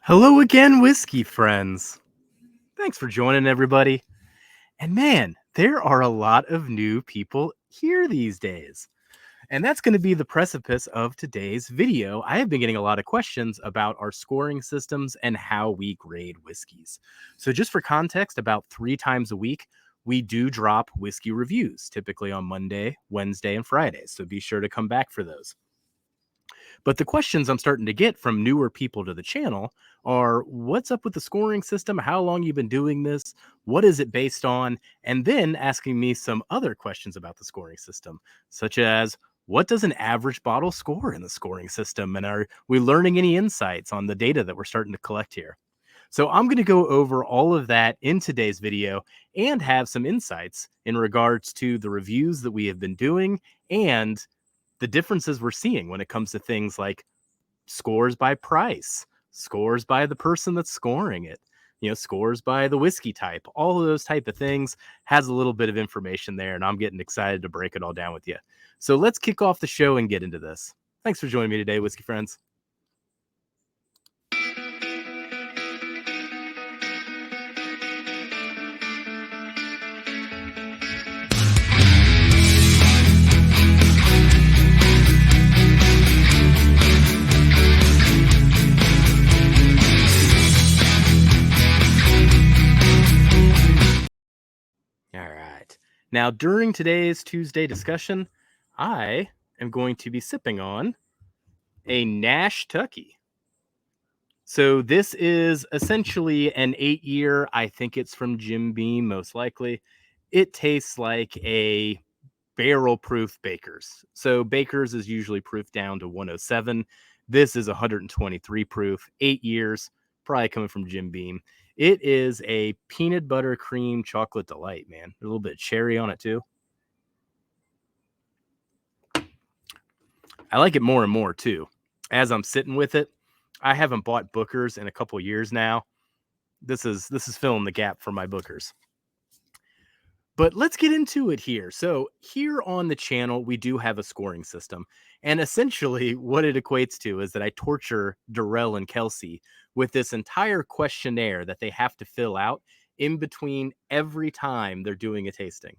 Hello again, whiskey friends. Thanks for joining, everybody. And man, there are a lot of new people here these days. And that's going to be the precipice of today's video. I have been getting a lot of questions about our scoring systems and how we grade whiskeys. So, just for context, about 3 times a week, we do drop whiskey reviews, typically on Monday, Wednesday, and Friday. So, be sure to come back for those. But the questions I'm starting to get from newer people to the channel are what's up with the scoring system? How long you been doing this? What is it based on? And then asking me some other questions about the scoring system, such as what does an average bottle score in the scoring system? And are we learning any insights on the data that we're starting to collect here? So I'm going to go over all of that in today's video and have some insights in regards to the reviews that we have been doing and the differences we're seeing when it comes to things like scores by price, scores by the person that's scoring it, scores by the whiskey type, all of those type of things has a little bit of information there, and I'm getting excited to break it all down with you. So let's kick off the show and get into this. Thanks for joining me today, whiskey friends. All right. Now, during today's Tuesday discussion, I am going to be sipping on a Nash Tucky. So this is essentially an 8-year. I think it's from Jim Beam, most likely. It tastes like a barrel proof Baker's. So Baker's is usually proof down to 107. This is 123 proof, 8 years, probably coming from Jim Beam. It is a peanut butter cream chocolate delight, man. A little bit of cherry on it too. I like it more and more too. As I'm sitting with it, I haven't bought Booker's in a couple years now. This is filling the gap for my Bookers. But let's get into it here. So here on the channel, we do have a scoring system. And essentially what it equates to is that I torture Darrell and Kelsey with this entire questionnaire that they have to fill out in between every time they're doing a tasting.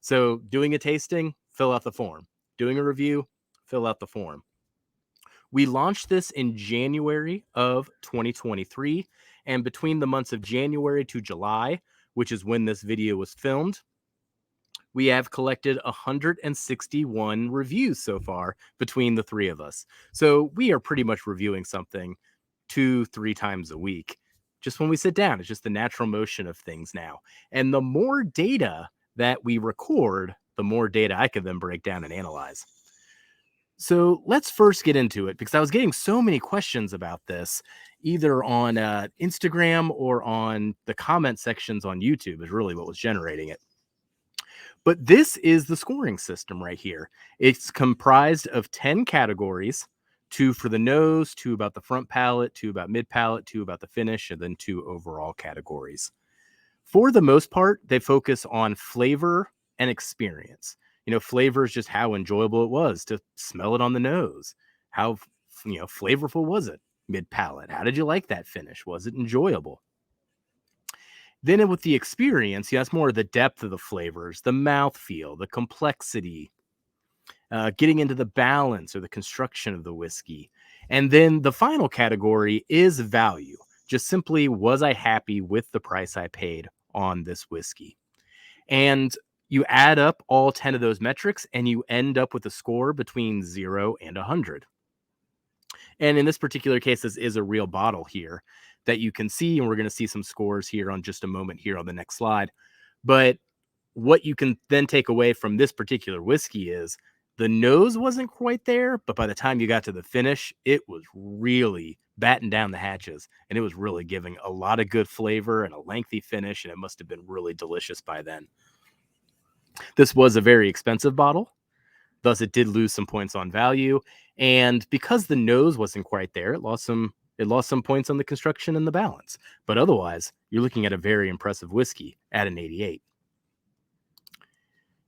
So doing a tasting, fill out the form. Doing a review, fill out the form. We launched this in January of 2023. And between the months of January to July, which is when this video was filmed, we have collected 161 reviews so far between the three of us. So we are pretty much reviewing something 2-3 times a week. Just when we sit down, it's just the natural motion of things now. And the more data that we record, the more data I can then break down and analyze. So let's first get into it because I was getting so many questions about this, either on Instagram or on the comment sections on YouTube is really what was generating it. But this is the scoring system right here. It's comprised of 10 categories, 2 for the nose, 2 about the front palate, 2 about mid palate, 2 about the finish, and then 2 overall categories. For the most part, they focus on flavor and experience. Flavor is just how enjoyable it was to smell it on the nose. How, flavorful was it? Mid palate. How did you like that finish? Was it enjoyable? Then with the experience, that's more of the depth of the flavors, the mouthfeel, the complexity, getting into the balance or the construction of the whiskey. And then the final category is value. Just simply, was I happy with the price I paid on this whiskey? And you add up all 10 of those metrics and you end up with a score between 0 and 100. And in this particular case, this is a real bottle here that you can see, and we're going to see some scores here on just a moment here on the next slide. But what you can then take away from this particular whiskey is the nose wasn't quite there, but by the time you got to the finish, it was really batting down the hatches, and it was really giving a lot of good flavor and a lengthy finish, and it must have been really delicious by then. This was a very expensive bottle, thus it did lose some points on value, and because the nose wasn't quite there, it lost some points on the construction and the balance. But otherwise, you're looking at a very impressive whiskey at an 88.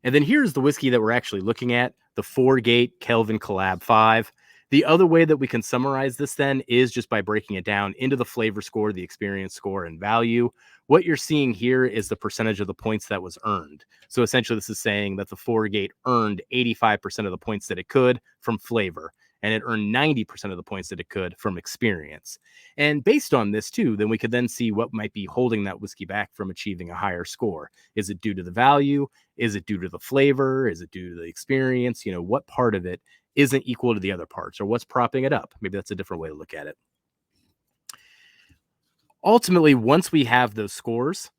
And then here's the whiskey that we're actually looking at, the 4 Gate Kelvin Collab 5. The other way that we can summarize this then is just by breaking it down into the flavor score, the experience score, and value. What you're seeing here is the percentage of the points that was earned. So essentially, this is saying that the Four-Gate earned 85% of the points that it could from flavor, and it earned 90% of the points that it could from experience. And based on this, too, then we could then see what might be holding that whiskey back from achieving a higher score. Is it due to the value? Is it due to the flavor? Is it due to the experience? What part of it isn't equal to the other parts, or what's propping it up? Maybe that's a different way to look at it. Ultimately, once we have those scores,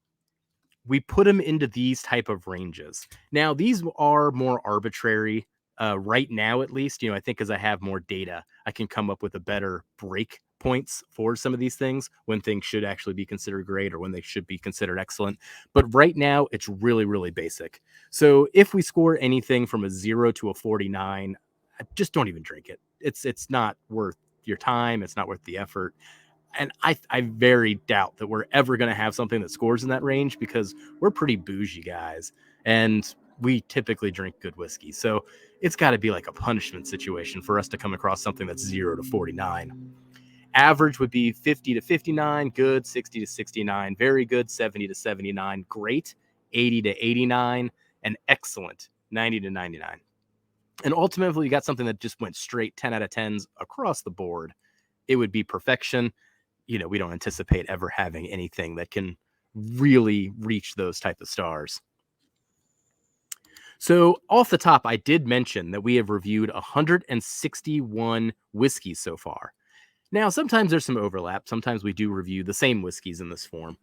we put them into these type of ranges. Now, these are more arbitrary right now, at least. I think as I have more data, I can come up with a better break points for some of these things, when things should actually be considered great or when they should be considered excellent. But right now, it's really, really basic. So if we score anything from a 0 to a 49, just don't even drink it. It's not worth your time. It's not worth the effort. And I very doubt that we're ever going to have something that scores in that range, because we're pretty bougie guys and we typically drink good whiskey. So it's got to be like a punishment situation for us to come across something that's 0 to 49. Average would be 50 to 59, good, 60 to 69, very good, 70 to 79, great, 80 to 89, and excellent, 90 to 99. And ultimately, you got something that just went straight 10 out of 10s across the board. It would be perfection. We don't anticipate ever having anything that can really reach those type of stars. So off the top, I did mention that we have reviewed 161 whiskeys so far. Now, sometimes there's some overlap. Sometimes we do review the same whiskeys in this form.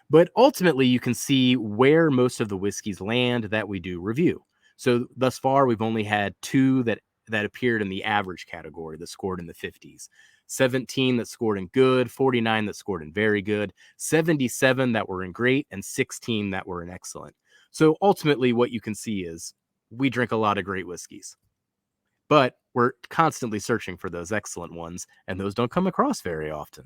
But ultimately, you can see where most of the whiskeys land that we do review. So thus far, we've only had 2 that appeared in the average category that scored in the 50s. 17 that scored in good, 49 that scored in very good, 77 that were in great, and 16 that were in excellent. So ultimately, what you can see is we drink a lot of great whiskeys, but we're constantly searching for those excellent ones, and those don't come across very often.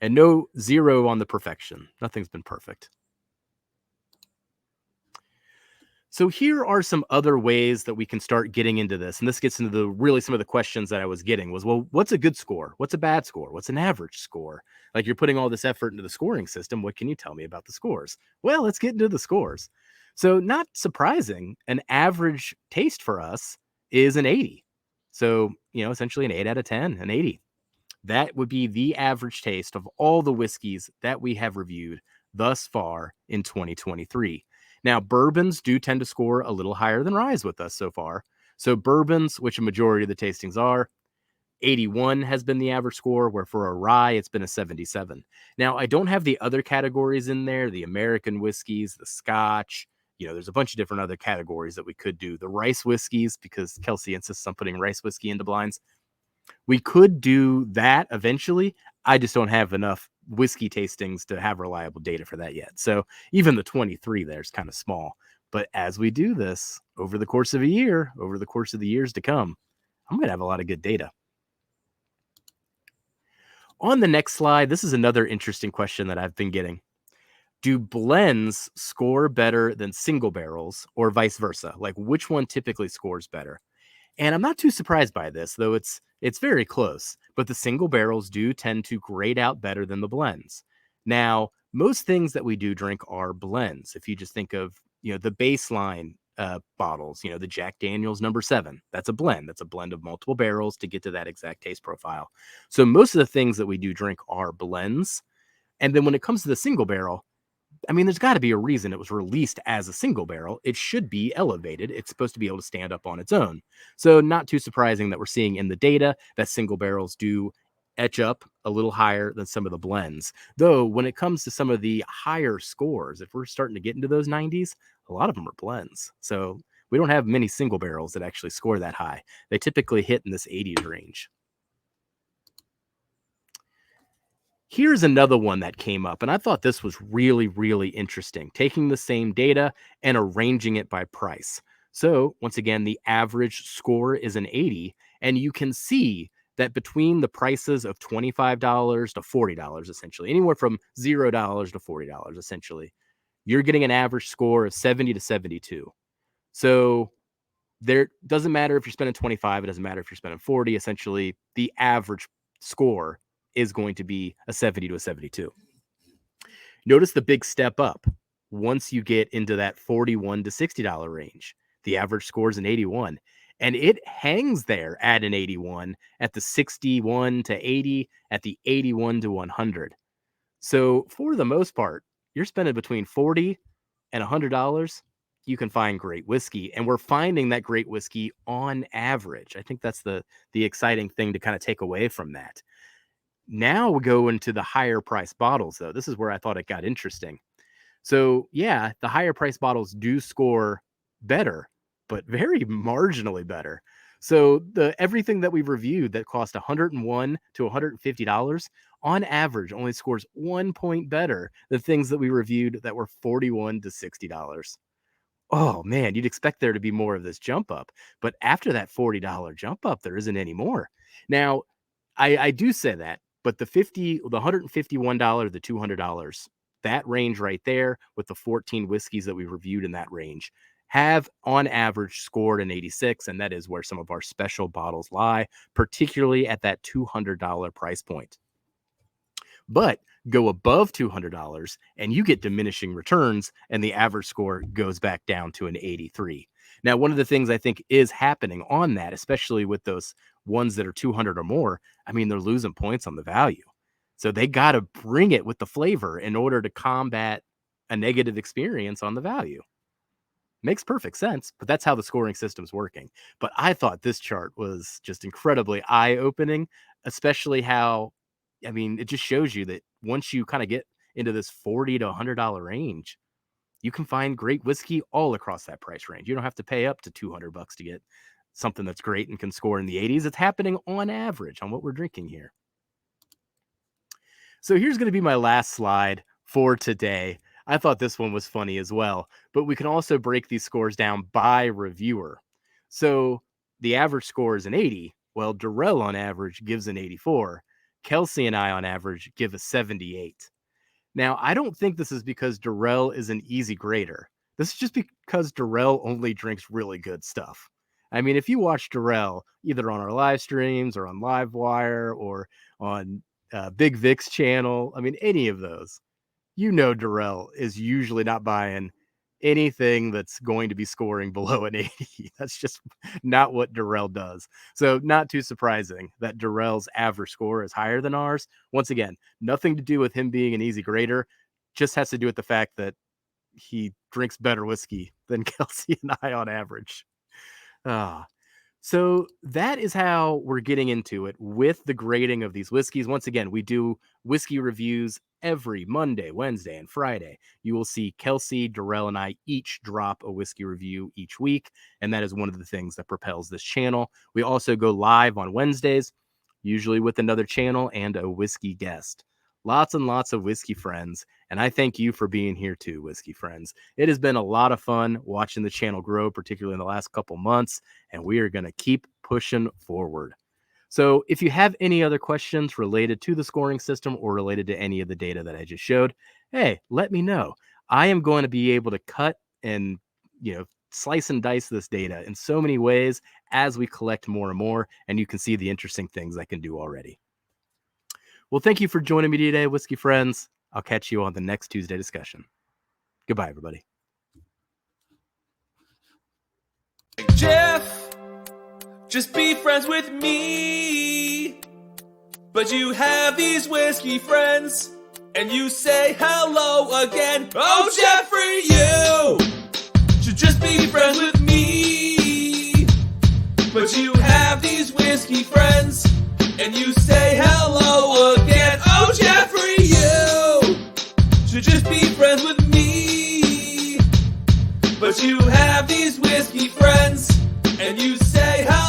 And no 0 on the perfection. Nothing's been perfect. So here are some other ways that we can start getting into this. And this gets into really some of the questions that I was getting was, well, what's a good score? What's a bad score? What's an average score? Like, you're putting all this effort into the scoring system. What can you tell me about the scores? Well, let's get into the scores. So not surprising, an average taste for us is an 80. So, essentially an 8 out of 10, an 80. That would be the average taste of all the whiskeys that we have reviewed thus far in 2023. Now, bourbons do tend to score a little higher than ryes with us so far. So bourbons, which a majority of the tastings are, 81 has been the average score, where for a rye, it's been a 77. Now, I don't have the other categories in there, the American whiskeys, the Scotch. There's a bunch of different other categories that we could do. The rice whiskeys, because Kelsey insists on putting rice whiskey into blinds. We could do that eventually. I just don't have enough whiskey tastings to have reliable data for that yet. So even the 23 there is kind of small. But as we do this over the course of a year, over the course of the years to come, I'm going to have a lot of good data. On the next slide, this is another interesting question that I've been getting. Do blends score better than single barrels, or vice versa? Like, which one typically scores better? And I'm not too surprised by this, though it's very close. But the single barrels do tend to grade out better than the blends. Now, most things that we do drink are blends. If you just think of, the baseline bottles, the Jack Daniel's number 7, that's a blend. That's a blend of multiple barrels to get to that exact taste profile. So most of the things that we do drink are blends. And then when it comes to the single barrel, I mean, there's got to be a reason it was released as a single barrel. It should be elevated. It's supposed to be able to stand up on its own. So not too surprising that we're seeing in the data that single barrels do etch up a little higher than some of the blends. Though when it comes to some of the higher scores, if we're starting to get into those 90s, a lot of them are blends. So we don't have many single barrels that actually score that high. They typically hit in this 80s range. Here's another one that came up, and I thought this was really, really interesting, taking the same data and arranging it by price. So once again, the average score is an 80, and you can see that between the prices of $25 to $40, essentially, anywhere from $0 to $40, essentially, you're getting an average score of 70 to 72. So There doesn't matter if you're spending 25, it doesn't matter if you're spending 40. Essentially, the average score is going to be a 70 to a 72. Notice the big step up once you get into that $41 to $60 range. The average score is an 81, and it hangs there at an 81, at the 61 to 80, at the 81 to 100. So for the most part, you're spending between $40 and $100. You can find great whiskey, and we're finding that great whiskey on average. I think that's the exciting thing to kind of take away from that. Now we go into the higher price bottles, though. This is where I thought it got interesting. So yeah, the higher price bottles do score better, but very marginally better. So everything that we've reviewed that cost $101 to $150 on average only scores 1 point better than things that we reviewed that were $41 to $60. Oh man, you'd expect there to be more of this jump up, but after that $40 jump up, there isn't any more. Now, I do say that, but the $151, the $200, that range right there with the 14 whiskeys that we reviewed in that range have on average scored an 86, and that is where some of our special bottles lie, particularly at that $200 price point. But go above $200 and you get diminishing returns, and the average score goes back down to an 83. Now, one of the things I think is happening on that, especially with those ones that are 200 or more, I mean, they're losing points on the value. So they got to bring it with the flavor in order to combat a negative experience on the value. Makes perfect sense, but that's how the scoring system's working. But I thought this chart was just incredibly eye-opening, especially how, I mean, it just shows you that once you kind of get into this $40 to $100 range, you can find great whiskey all across that price range. You don't have to pay up to $200 to get something that's great and can score in the 80s. It's happening on average on what we're drinking here. So here's going to be my last slide for today. I thought this one was funny as well, but we can also break these scores down by reviewer. So the average score is an 80. Well, Durrell on average gives an 84. Kelsey and I on average give a 78. Now, I don't think this is because Durrell is an easy grader. This is just because Durrell only drinks really good stuff. I mean, if you watch Durrell either on our live streams or on Livewire or on Big Vic's channel, I mean, any of those, you know Durrell is usually not buying anything that's going to be scoring below an 80. That's just not what Durrell does. So not too surprising that Durrell's average score is higher than ours. Once again, nothing to do with him being an easy grader, just has to do with the fact that he drinks better whiskey than Kelsey and I on average. So that is how we're getting into it with the grading of these whiskeys. Once again, we do whiskey reviews every Monday, Wednesday, and Friday. You will see Kelsey, Durrell, and I each drop a whiskey review each week, and that is one of the things that propels this channel. We also go live on Wednesdays, usually with another channel and a whiskey guest. Lots and lots of whiskey friends, and I thank you for being here too, whiskey friends. It has been a lot of fun watching the channel grow, particularly in the last couple months, and we are going to keep pushing forward. So if you have any other questions related to the scoring system or related to any of the data that I just showed, hey, let me know. I am going to be able to cut and, slice and dice this data in so many ways as we collect more and more, and you can see the interesting things I can do already. Well, thank you for joining me today, whiskey friends. I'll catch you on the next Tuesday discussion. Goodbye, everybody. Jeff, just be friends with me. But you have these whiskey friends, and you say hello again. Oh, Jeffrey, you should just be friends with me. But you have these whiskey friends, and you say hello again. Oh, Jeffrey, you should just be friends with me. But you have these whiskey friends, and you say hello.